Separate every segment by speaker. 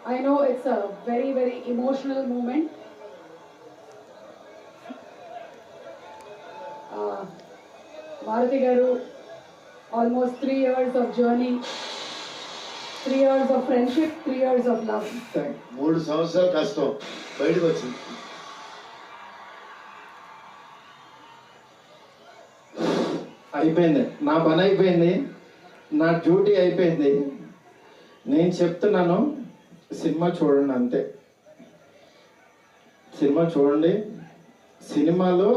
Speaker 1: I know it's a very, very emotional moment. Maruti garu, almost 3 years of journey, 3 years of friendship, 3 years of love.
Speaker 2: 3 సంవత్సరాలు కష్టం బయటకు వచ్చింది.
Speaker 3: అయిపోయింది, నా పని అయిపోయింది, నా డ్యూటీ అయిపోయింది. నేను చెప్తున్నాను, సినిమా చూడండి అంతే. సినిమా చూడండి. సినిమాలో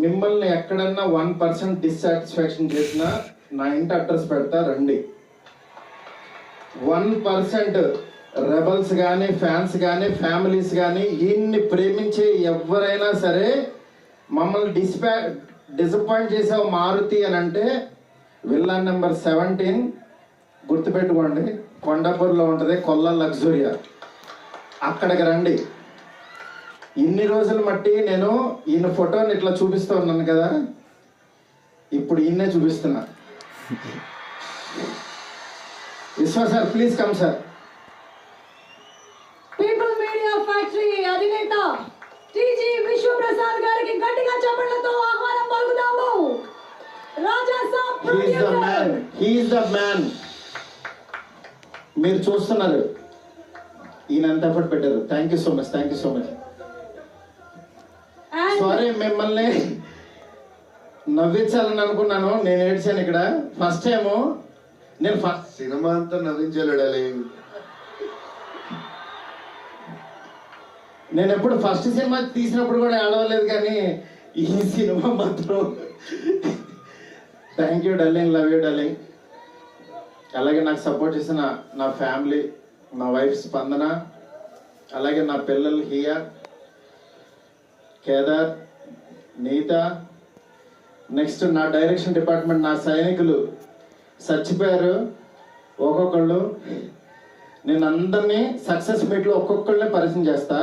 Speaker 3: మిమ్మల్ని ఎక్కడన్నా 1% డిస్సాటిస్ఫాక్షన్ చేసినా నా ఇంటి అడ్రస్ పెడతా, రండి. 1% రెబల్స్ కానీ, ఫ్యాన్స్ కానీ, ఫ్యామిలీస్ కానీ, ఈయన్ని ప్రేమించే ఎవరైనా సరే మమ్మల్ని డిసప్పాయింట్ చేసావు మారుతి అని అంటే విల్లా నెంబర్ 17 గుర్తుపెట్టుకోండి, కొండాపూర్లో ఉంటుంది, కొల్ల లగ్జూరియా. అక్కడికి రండి. ఇన్ని రోజులు మట్టి నేను ఈయన ఫోటోని ఇట్లా చూపిస్తూ ఉన్నాను కదా, ఇప్పుడు ఈయన్నే చూపిస్తున్నా. Vishwa sir, please come sir.
Speaker 1: People Media Factory అధినేత టీజీ విశ్వప్రసాద్ గారికి గట్టిగా చప్పట్లతో ఆహ్వానం పలుకుదాము. Raja Saab producer,
Speaker 3: he is the man. మీరు చూస్తున్నారు, ఈయన ఎంత ఎఫర్ట్ పెట్టారు. Thank you so much, thank you so much. Sorry, మిమ్మల్ని నవ్వించాలని అనుకున్నాను, నేను ఏడ్చాను ఇక్కడ. ఫస్ట్ టైము నేను
Speaker 2: సినిమా అంతా నవ్వించలేడాలి.
Speaker 3: నేను ఎప్పుడు ఫస్ట్ సినిమా తీసినప్పుడు కూడా ఏడవలేదు, కానీ ఈ సినిమా మాత్రం thank you darling, love you darling. అలాగే నాకు సపోర్ట్ చేసిన నా ఫ్యామిలీ, నా వైఫ్ స్పందన, అలాగే నా పిల్లలు హియా, కేదార్, నీత, నెక్స్ట్ నా డైరెక్షన్ డిపార్ట్మెంట్, నా సైనికులు చచ్చిపోయారు ఒక్కొక్కళ్ళు. నేను అందరినీ సక్సెస్ మీట్లో ఒక్కొక్కళ్ళనే పరిచయం చేస్తా.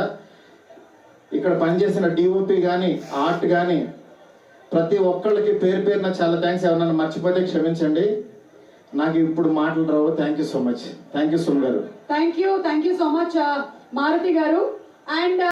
Speaker 3: ఇక్కడ పనిచేసిన డిఓపి కానీ, ఆర్ట్ కానీ, ప్రతి ఒక్కళ్ళకి పేరు పేరున చాలా థ్యాంక్స్. ఎవరన్నా మర్చిపోతే క్షమించండి, నాకు ఇప్పుడు మాటలు రావు. Thank you so much. Thank you సుమ్ గారు.
Speaker 1: Thank you so much Maruthi గారు. అండ్